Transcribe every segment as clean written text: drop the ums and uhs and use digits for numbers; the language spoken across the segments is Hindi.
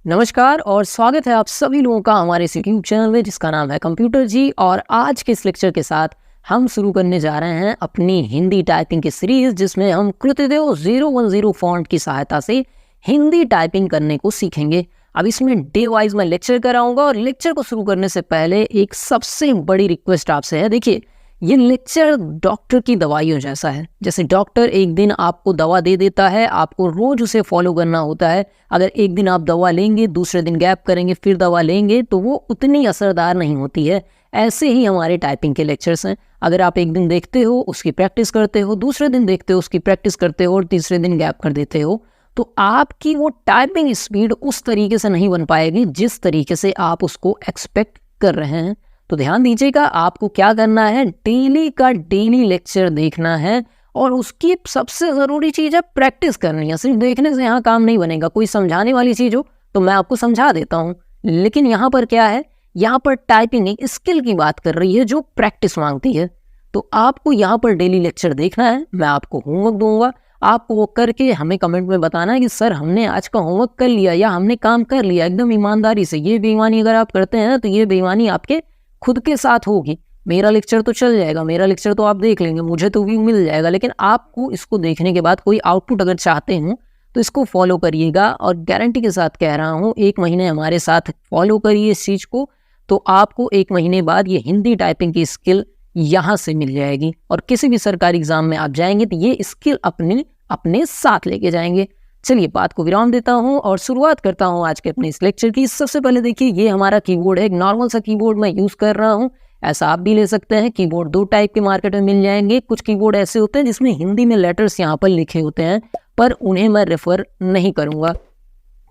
नमस्कार और स्वागत है आप सभी लोगों का हमारे इस यूट्यूब चैनल में जिसका नाम है कंप्यूटर जी। और आज के इस लेक्चर के साथ हम शुरू करने जा रहे हैं अपनी हिंदी टाइपिंग की सीरीज, जिसमें हम कृतिदेव 010 फॉन्ट की सहायता से हिंदी टाइपिंग करने को सीखेंगे। अब इसमें डे वाइज मैं लेक्चर कराऊंगा और लेक्चर को शुरू करने से पहले एक सबसे बड़ी रिक्वेस्ट आपसे है। देखिए, ये लेक्चर डॉक्टर की दवाइयों जैसा है। जैसे डॉक्टर एक दिन आपको दवा दे देता है, आपको रोज उसे फॉलो करना होता है। अगर एक दिन आप दवा लेंगे, दूसरे दिन गैप करेंगे, फिर दवा लेंगे, तो वो उतनी असरदार नहीं होती है। ऐसे ही हमारे टाइपिंग के लेक्चर्स हैं। अगर आप एक दिन देखते हो, उसकी प्रैक्टिस करते हो, दूसरे दिन देखते हो, उसकी प्रैक्टिस करते हो और तीसरे दिन गैप कर देते हो, तो आपकी वो टाइपिंग स्पीड उस तरीके से नहीं बन पाएगी जिस तरीके से आप उसको एक्सपेक्ट कर रहे हैं। तो ध्यान दीजिएगा, आपको क्या करना है, डेली का डेली लेक्चर देखना है और उसकी सबसे ज़रूरी चीज़ है प्रैक्टिस करनी है। सिर्फ देखने से यहाँ काम नहीं बनेगा। कोई समझाने वाली चीज़ हो तो मैं आपको समझा देता हूँ, लेकिन यहाँ पर क्या है, यहाँ पर टाइपिंग एक स्किल की बात कर रही है जो प्रैक्टिस मांगती है। तो आपको यहाँ पर डेली लेक्चर देखना है। मैं आपको होमवर्क दूंगा, आपको वो करके हमें कमेंट में बताना है कि सर हमने आज का होमवर्क कर लिया या हमने काम कर लिया, एकदम ईमानदारी से। ये बेईमानी अगर आप करते हैं तो ये बेईमानी आपके खुद के साथ होगी। मेरा लेक्चर तो चल जाएगा, मेरा लेक्चर तो आप देख लेंगे, मुझे तो व्यू मिल जाएगा, लेकिन आपको इसको देखने के बाद कोई आउटपुट अगर चाहते हो तो इसको फॉलो करिएगा। और गारंटी के साथ कह रहा हूँ, 1 महीने हमारे साथ फॉलो करिए इस चीज़ को, तो आपको 1 महीने बाद ये हिंदी टाइपिंग की स्किल यहाँ से मिल जाएगी। और किसी भी सरकारी एग्जाम में आप जाएंगे तो ये स्किल अपने साथ लेके जाएंगे। चलिए, बात को विराम देता हूं और शुरुआत करता हूं आज के अपने इस लेक्चर की। सबसे पहले देखिए, ये हमारा कीबोर्ड है। एक नॉर्मल सा कीबोर्ड मैं यूज़ कर रहा हूं। ऐसा आप भी ले सकते हैं। कीबोर्ड 2 टाइप के मार्केट में मिल जाएंगे। कुछ कीबोर्ड ऐसे होते हैं जिसमें हिंदी में लेटर्स यहाँ पर लिखे होते हैं, पर उन्हें मैं रेफर नहीं करूँगा।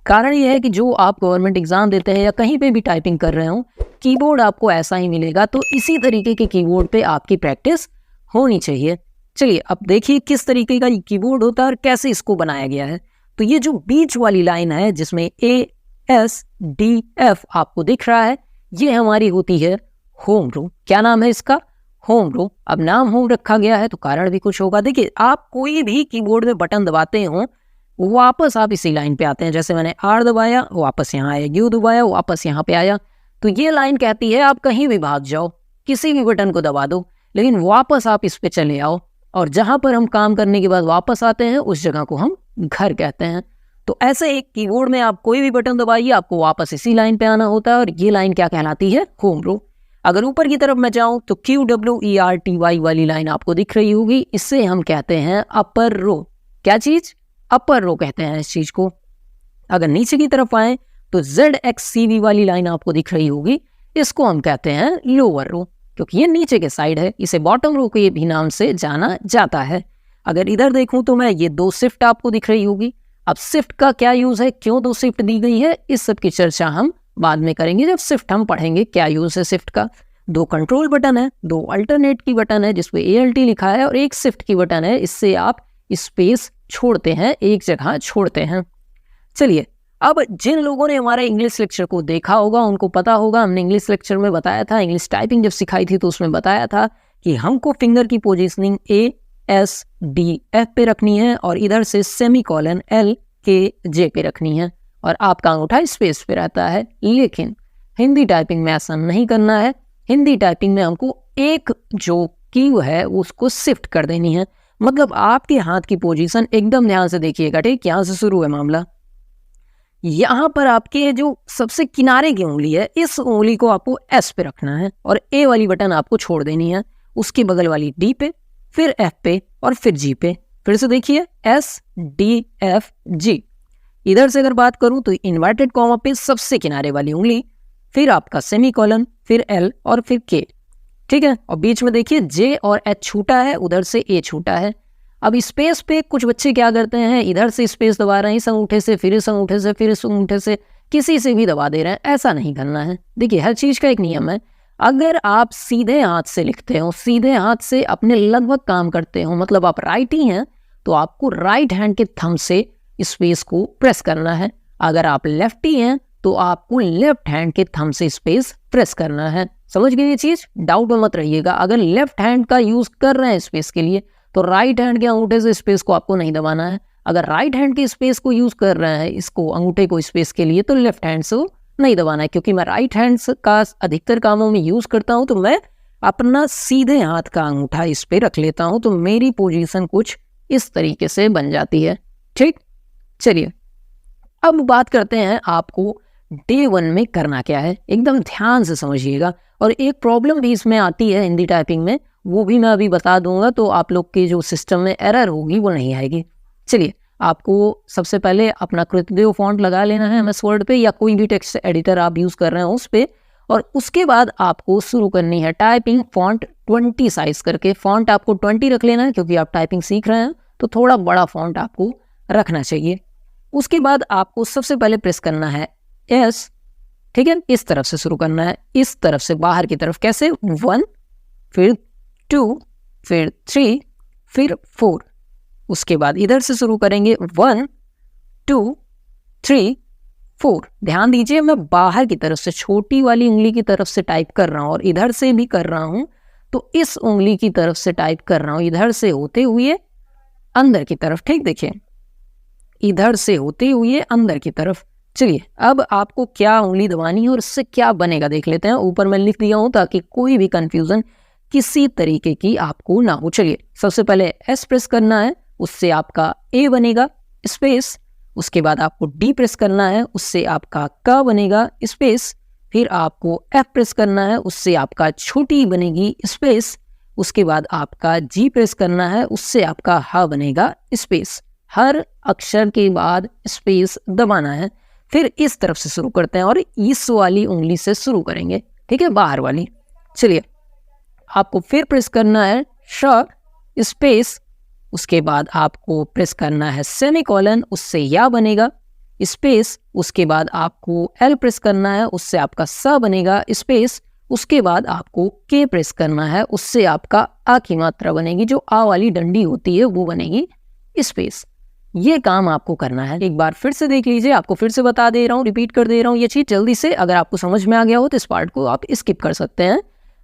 कारण यह है कि जो आप गवर्नमेंट एग्जाम देते हैं या कहीं पर भी टाइपिंग कर रहे हो, कीबोर्ड आपको ऐसा ही मिलेगा। तो इसी तरीके के कीबोर्ड पर आपकी प्रैक्टिस होनी चाहिए। चलिए, अब देखिए किस तरीके का कीबोर्ड होता है और कैसे इसको बनाया गया है। तो ये जो बीच वाली लाइन है जिसमें ASDF आपको दिख रहा है, ये हमारी होती है होम रो। क्या नाम है इसका? होम रो। अब नाम होम रखा गया है तो कारण भी कुछ होगा। देखिए, आप कोई भी कीबोर्ड में बटन दबाते हो, वापस आप इसी लाइन पे आते हैं। जैसे मैंने R दबाया, वापस यहाँ आया, U दबाया, वापस यहाँ पे आया। तो ये लाइन कहती है आप कहीं भी भाग जाओ, किसी भी बटन को दबा दो, लेकिन वापस आप इस पे चले आओ। और जहाँ पर हम काम करने के बाद वापस आते हैं, उस जगह को हम घर कहते हैं। तो ऐसे एक कीबोर्ड में आप कोई भी बटन दबाइए, आपको वापस इसी लाइन पे आना होता है और ये लाइन क्या कहलाती है? होम रो। अगर ऊपर की तरफ मैं जाऊं तो QWERTY वाली लाइन आपको दिख रही होगी, इससे हम कहते हैं अपर रो। क्या चीज? अपर रो कहते हैं इस चीज को। अगर नीचे की तरफ आए तो ZXCV वाली लाइन आपको दिख रही होगी, इसको हम कहते हैं लोअर रो, क्योंकि ये नीचे के साइड है। इसे बॉटम रो के भी नाम से जाना जाता है। अगर इधर देखूं तो मैं ये 2 शिफ्ट आपको दिख रही होगी। अब शिफ्ट का क्या यूज है, क्यों 2 शिफ्ट दी गई है, इस सब की चर्चा हम बाद में करेंगे जब शिफ्ट हम पढ़ेंगे क्या यूज है शिफ्ट का। 2 कंट्रोल बटन है, 2 अल्टरनेट की बटन है जिसपे ALT लिखा है, और 1 शिफ्ट की बटन है। इससे आप स्पेस छोड़ते हैं, एक जगह छोड़ते हैं। चलिए, अब जिन लोगों ने हमारे इंग्लिश लेक्चर को देखा होगा उनको पता होगा, हमने इंग्लिश लेक्चर में बताया था, इंग्लिश टाइपिंग जब सिखाई थी तो उसमें बताया था कि हमको फिंगर की पोजीशनिंग ASDF पे रखनी है और इधर से सेमीकोलन LKJ पे रखनी है, और आपका अंगूठा स्पेस पे रहता है। लेकिन हिंदी टाइपिंग में ऐसा नहीं करना है। हिंदी टाइपिंग में हमको एक जो की है उसको शिफ्ट कर देनी है। मतलब आपके हाथ की पोजीशन एकदम ध्यान से देखिएगा, ठीक? यहाँ से शुरू है मामला। यहाँ पर आपके जो सबसे किनारे की उंगली है, इस उंगली को आपको S पे रखना है और A वाली बटन आपको छोड़ देनी है। उसके बगल वाली D पे, फिर F पे और फिर G पे। फिर से देखिए, SDFG। इधर से अगर बात करूं तो इन्वर्टेड कॉमा पे सबसे किनारे वाली उंगली, फिर आपका सेमीकोलन, फिर L और फिर K, ठीक है? और बीच में देखिए J और H छूटा है, उधर से A छूटा है। अब स्पेस पे कुछ बच्चे क्या करते हैं, इधर से स्पेस दबा रहे हैं, इस अंगूठे से, फिर इस अंगूठे से, फिर इस अंगूठे से, किसी से भी दबा दे रहे हैं। ऐसा नहीं करना है। देखिए, हर चीज़ का एक नियम है। अगर आप सीधे हाथ से लिखते हो, सीधे हाथ से अपने लगभग काम करते हो, मतलब आप राइटी हैं, तो आपको राइट हैंड के थंब से स्पेस को प्रेस करना है। अगर आप लेफ्टी हैं तो आपको लेफ्ट हैंड के थंब से स्पेस प्रेस करना है। समझ गए ये चीज़? डाउट में मत रहिएगा। अगर लेफ्ट हैंड का यूज़ कर रहे हैं स्पेस के लिए तो राइट हैंड के अंगूठे से स्पेस को आपको नहीं दबाना है। अगर राइट हैंड के स्पेस को यूज़ कर रहे हैं, इसको अंगूठे को स्पेस के लिए, तो लेफ्ट हैंड से नहीं दबाना है, क्योंकि मैं राइट हैंड का अधिकतर कामों में यूज़ करता हूँ, तो मैं अपना सीधे हाथ का अंगूठा इस पे रख लेता हूँ, तो मेरी पोजीशन कुछ इस तरीके से बन जाती है। ठीक, चलिए अब बात करते हैं आपको डे 1 में करना क्या है, एकदम ध्यान से समझिएगा। और एक प्रॉब्लम भी इसमें आती है हिंदी टाइपिंग में, वो भी मैं अभी बता दूंगा, तो आप लोग के जो सिस्टम में एरर होगी वो नहीं आएगी। चलिए, आपको सबसे पहले अपना कृतदेव फॉन्ट लगा लेना है एमएस वर्ड पे, या कोई भी टेक्स्ट एडिटर आप यूज़ कर रहे हैं उस पर, और उसके बाद आपको शुरू करनी है टाइपिंग फॉन्ट 20 साइज करके। फॉन्ट आपको 20 रख लेना है, क्योंकि आप टाइपिंग सीख रहे हैं, तो थोड़ा बड़ा फॉन्ट आपको रखना चाहिए। उसके बाद आपको सबसे पहले प्रेस करना है एस, ठीक है, इस तरफ से शुरू करना है, इस तरफ से बाहर की तरफ। कैसे? 1, फिर 2, फिर 3, फिर 4। उसके बाद इधर से शुरू करेंगे 1, 2, 3, 4। ध्यान दीजिए, मैं बाहर की तरफ से छोटी वाली उंगली की तरफ से टाइप कर रहा हूँ, और इधर से भी कर रहा हूँ, तो इस उंगली की तरफ से टाइप कर रहा हूँ, इधर से होते हुए अंदर की तरफ। ठीक, देखिए, इधर से होते हुए अंदर की तरफ। चलिए, अब आपको क्या उंगली दबानी है और इससे क्या बनेगा देख लेते हैं। ऊपर मैं लिख दिया हूं ताकि कोई भी कंफ्यूजन किसी तरीके की आपको ना हो। चलिए, सबसे पहले एस प्रेस करना है, उससे आपका ए बनेगा स्पेस। उसके बाद आपको डी प्रेस करना है, उससे आपका क बनेगा स्पेस। फिर आपको एफ प्रेस करना है, उससे आपका छोटी बनेगी स्पेस। उसके बाद आपका जी प्रेस करना है, उससे आपका ह बनेगा स्पेस। हर अक्षर के बाद स्पेस दबाना है। फिर इस तरफ से शुरू करते हैं और इस वाली उंगली से शुरू करेंगे, ठीक है, बाहर वाली। चलिए, आपको फिर प्रेस करना है श स्पेस। उसके बाद आपको प्रेस करना है सेमीकोलन, उससे या बनेगा स्पेस। उसके बाद आपको एल प्रेस करना है, उससे आपका स बनेगा स्पेस। उसके बाद आपको के प्रेस करना है, उससे आपका आ की मात्रा बनेगी, जो आ वाली डंडी होती है वो बनेगी स्पेस। ये काम आपको करना है। एक बार फिर से देख लीजिए, आपको फिर से बता दे रहा हूँ, रिपीट कर दे रहा हूँ ये चीज़ जल्दी से। अगर आपको समझ में आ गया हो तो इस पार्ट को आप स्किप कर सकते हैं।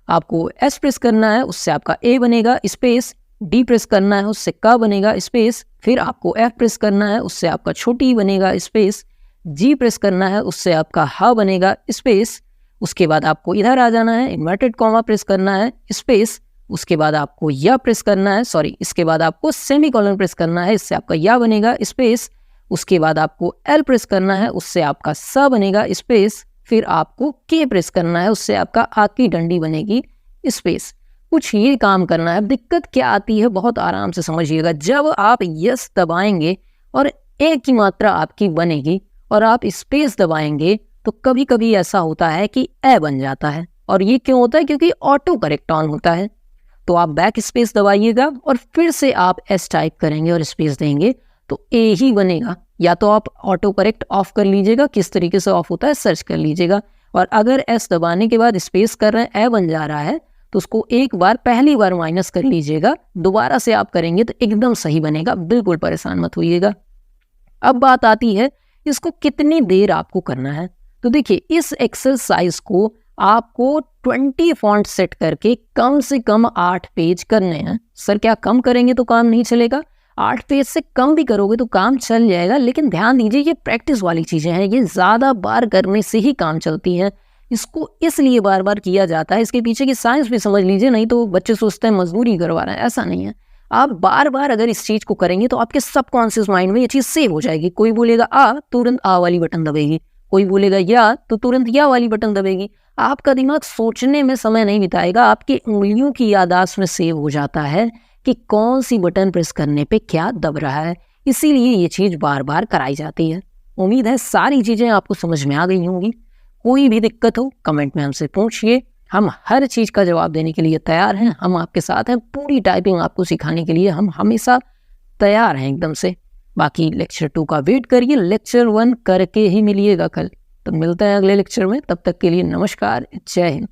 आपको एस प्रेस करना है, उससे आपका ए बनेगा स्पेस। डी प्रेस करना है, उससे क बनेगा स्पेस। फिर आपको एफ प्रेस करना है, उससे आपका छोटी बनेगा स्पेस। जी प्रेस करना है, उससे आपका ह बनेगा स्पेस। उसके बाद आपको इधर आ जाना है, इन्वर्टेड कॉमा प्रेस करना है स्पेस। उसके बाद आपको या प्रेस करना है, सॉरी, इसके बाद आपको सेमीकोलन प्रेस करना है, इससे आपका या बनेगा स्पेस। उसके बाद आपको एल प्रेस करना है, उससे आपका स बनेगा स्पेस। फिर आपको के प्रेस करना है, उससे आपका आ की डंडी बनेगी स्पेस। कुछ ये काम करना है। दिक्कत क्या आती है, बहुत आराम से समझिएगा। जब आप यस दबाएंगे और ए की मात्रा आपकी बनेगी और आप स्पेस दबाएंगे, तो कभी कभी ऐसा होता है कि ए बन जाता है। और ये क्यों होता है? क्योंकि ऑटो करेक्ट ऑन होता है। तो आप बैक स्पेस दबाइएगा और फिर से आप एस टाइप करेंगे और स्पेस देंगे, तो ए ही बनेगा। या तो आप ऑटो करेक्ट ऑफ कर लीजिएगा, किस तरीके से ऑफ होता है सर्च कर लीजिएगा। और अगर एस दबाने के बाद स्पेस कर रहे हैं, ए बन जा रहा है, तो उसको एक बार पहली बार माइनस कर लीजिएगा, दोबारा से आप करेंगे तो एकदम सही बनेगा। बिल्कुल परेशान मत होइएगा। अब बात आती है इसको कितनी देर आपको करना है। तो देखिए, इस एक्सरसाइज को आपको 20 फॉन्ट सेट करके कम से कम 8 पेज करने हैं। सर क्या कम करेंगे तो काम नहीं चलेगा? 8 पेज से कम भी करोगे तो काम चल जाएगा, लेकिन ध्यान दीजिए ये प्रैक्टिस वाली चीज़ें हैं, ये ज़्यादा बार करने से ही काम चलती हैं। इसको इसलिए बार बार किया जाता है, इसके पीछे की साइंस भी समझ लीजिए, नहीं तो बच्चे सोचते हैं मजबूरी करवा रहे हैं, ऐसा नहीं है। आप बार बार अगर इस चीज़ को करेंगे तो आपके सबकॉन्शियस माइंड में ये चीज़ सेव हो जाएगी। कोई बोलेगा आ, तुरंत आ वाली बटन दबेगी। कोई बोलेगा या, तो तुरंत या वाली बटन दबेगी। आपका दिमाग सोचने में समय नहीं बिताएगा, आपकी उंगलियों की याददाश्त में सेव हो जाता है कि कौन सी बटन प्रेस करने पे क्या दब रहा है। इसीलिए ये चीज़ बार बार कराई जाती है। उम्मीद है सारी चीज़ें आपको समझ में आ गई होंगी। कोई भी दिक्कत हो कमेंट में हमसे पूछिए, हम हर चीज़ का जवाब देने के लिए तैयार हैं। हम आपके साथ हैं, पूरी टाइपिंग आपको सिखाने के लिए हम हमेशा तैयार हैं एकदम से। बाकी लेक्चर 2 का वेट करिए, लेक्चर 1 करके ही मिलिएगा कल। तो मिलते हैं अगले लेक्चर में, तब तक के लिए नमस्कार, जय हिंद।